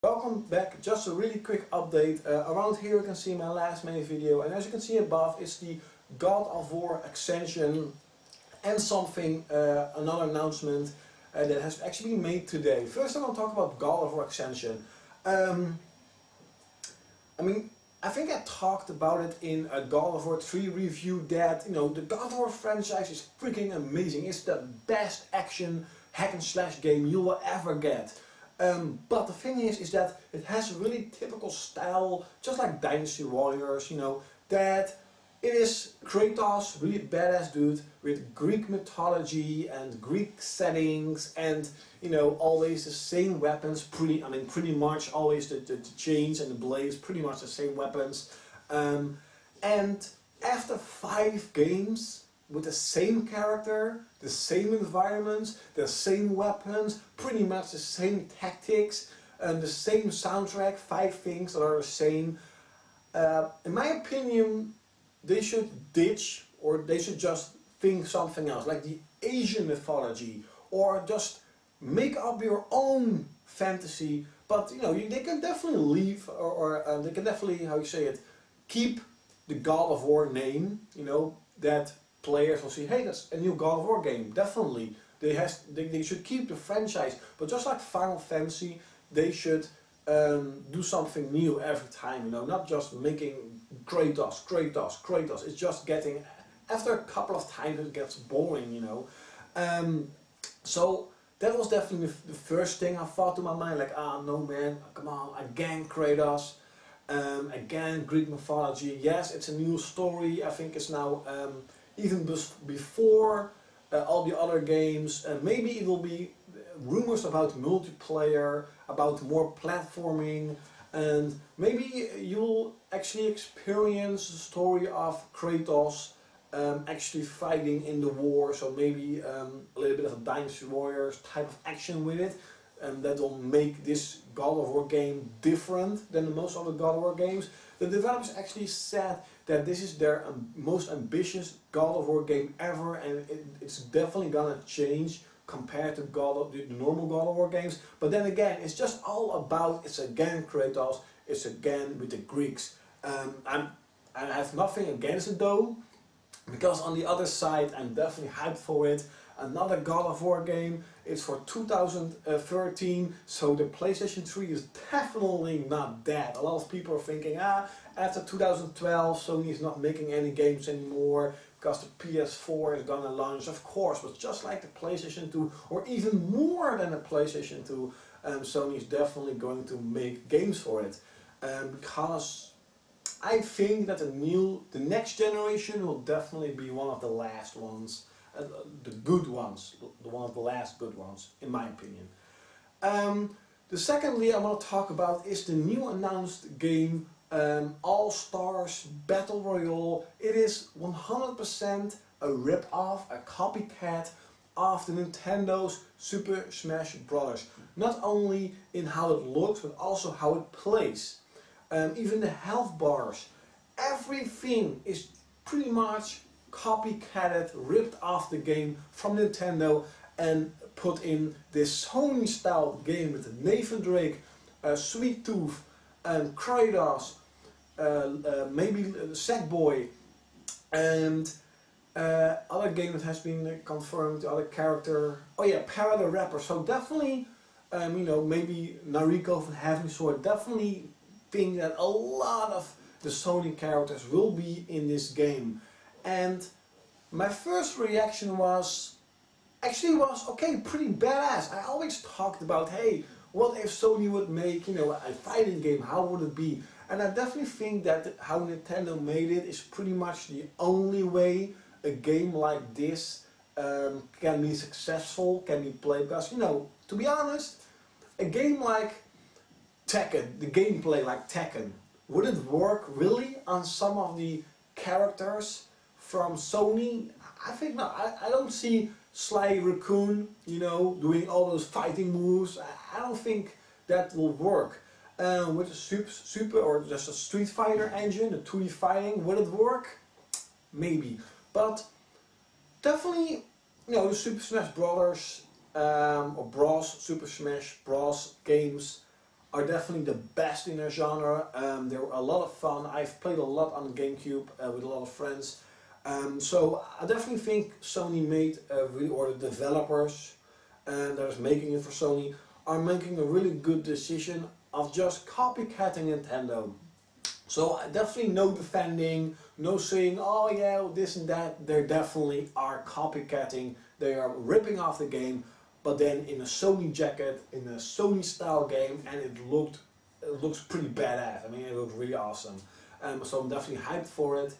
Welcome back. Just a really quick update. Around here you can see my last main video, and as you can see above is the God of War Ascension and another announcement that has actually been made today. First I want to talk about God of War Ascension. I think I talked about it in a God of War 3 review that, the God of War franchise is freaking amazing. It's the best action hack and slash game you will ever get. But the thing is that it has a really typical style, just like Dynasty Warriors, that it is Kratos, really badass dude with Greek mythology and Greek settings, and always the same weapons. Pretty much always the chains and the blades, pretty much the same weapons. And after 5 games with the same character, the same environments, the same weapons, pretty much the same tactics, and the same soundtrack, 5 things that are the same. In my opinion, they should ditch, or they should just think something else, like the Asian mythology, or just make up your own fantasy. But they can definitely leave, or they can definitely, keep the God of War name. That players will see, hey, that's a new God of War game. Definitely, they should keep the franchise. But just like Final Fantasy, they should do something new every time. Not just making Kratos. It's just getting, after a couple of times it gets boring. So that was definitely the first thing I thought to my mind. Like, no man, come on, again Kratos. Again Greek mythology. Yes, it's a new story. I think it's now even before all the other games, and maybe it will be rumors about multiplayer, about more platforming, and maybe you'll actually experience the story of Kratos actually fighting in the war, so maybe a little bit of a Dynasty Warriors type of action with it, and that will make this God of War game different than most other God of War games. The developers actually said that this is their most ambitious God of War game ever, and it's definitely gonna change compared to the normal God of War games. But then again, it's just all about, it's again Kratos, it's again with the Greeks. I have nothing against it though, because on the other side I'm definitely hyped for it. Another God of War game. It's for 2013, so the PlayStation 3 is definitely not dead. A lot of people are thinking, after 2012 Sony is not making any games anymore because the PS4 is gonna launch. Of course, but just like the PlayStation 2, or even more than the PlayStation 2, Sony is definitely going to make games for it. Because I think that the next generation will definitely be one of the last ones. The good ones, one of the last good ones, in my opinion. The secondly I want to talk about is the new announced game, All Stars Battle Royale. It is 100% a rip-off, a copycat of the Nintendo's Super Smash Bros. Not only in how it looks, but also how it plays. Even the health bars, everything is pretty much copycatted, ripped off the game from Nintendo and put in this Sony style game with Nathan Drake, Sweet Tooth, Kratos, maybe Sackboy, and other game that has been confirmed, the other character, Para the Rapper. So definitely, maybe Nariko from Heavenly Sword. Definitely think that a lot of the Sony characters will be in this game. And my first reaction was okay, pretty badass. I always talked about, hey, what if Sony would make, a fighting game, how would it be? And I definitely think that how Nintendo made it is pretty much the only way a game like this can be successful, can be played. Because, to be honest, a game like Tekken, the gameplay like Tekken, would it work really on some of the characters from Sony? I think not. I don't see Sly Raccoon, doing all those fighting moves. I don't think that will work. With a super or just a Street Fighter engine, the 2D fighting, would it work? Maybe. But definitely, the Super Smash Brothers or Bros, Super Smash Bros games are definitely the best in their genre. They were a lot of fun. I've played a lot on the GameCube with a lot of friends. So I definitely think Sony made, or the developers that is making it for Sony are making a really good decision of just copycatting Nintendo. So definitely no defending, no saying, oh yeah, this and that. They definitely are copycatting. They are ripping off the game, but then in a Sony jacket, in a Sony style game, and it looks pretty badass. I mean, it looks really awesome. So I'm definitely hyped for it.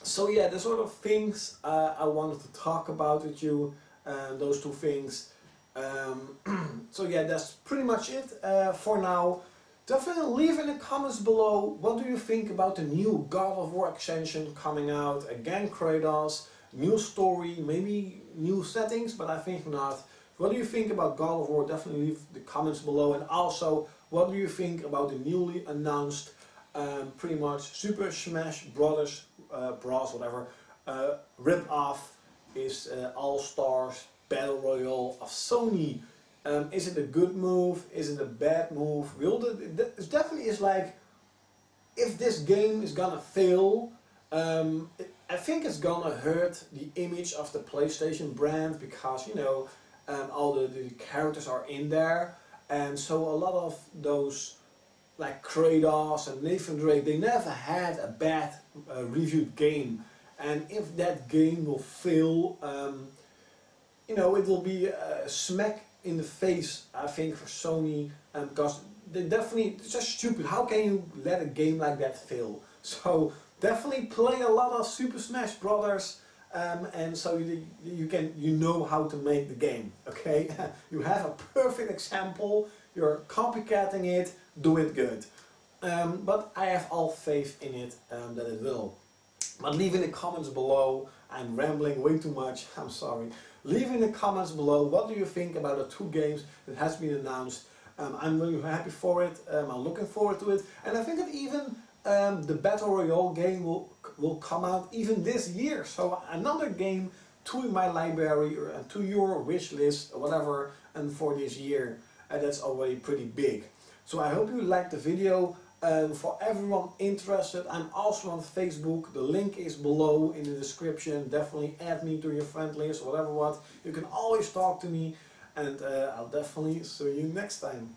So yeah, the sort of things I wanted to talk about with you, those two things. So yeah, that's pretty much it for now. Definitely leave in the comments below, what do you think about the new God of War Ascension coming out? Again, Kratos, new story, maybe new settings, but I think not. What do you think about God of War? Definitely leave the comments below. And also, what do you think about the newly announced, pretty much Super Smash Brothers, Bros, whatever, rip-off is All Stars Battle Royale of Sony. Is it a good move? Is it a bad move? It definitely is like, if this game is gonna fail, I think it's gonna hurt the image of the PlayStation brand, because, you know, all the characters are in there, and so a lot of those, like Kratos and Nathan Drake, they never had a bad reviewed game, and if that game will fail, you know, it will be a smack in the face, I think, for Sony, because they definitely, it's just stupid. How can you let a game like that fail? So definitely play a lot of Super Smash Brothers, and so you know how to make the game. Okay, you have a perfect example. You're copycatting it. Do it good. But I have all faith in it that it will. But leave in the comments below. I'm rambling way too much. I'm sorry. Leave in the comments below, what do you think about the two games that has been announced. I'm really happy for it. I'm looking forward to it, and I think that even the Battle Royale game will come out even this year. So another game to my library, or to your wish list or whatever, and for this year, that's already pretty big. So I hope you liked the video. For everyone interested, I'm also on Facebook. The link is below in the description. Definitely add me to your friend list, whatever what. You can always talk to me, and I'll definitely see you next time.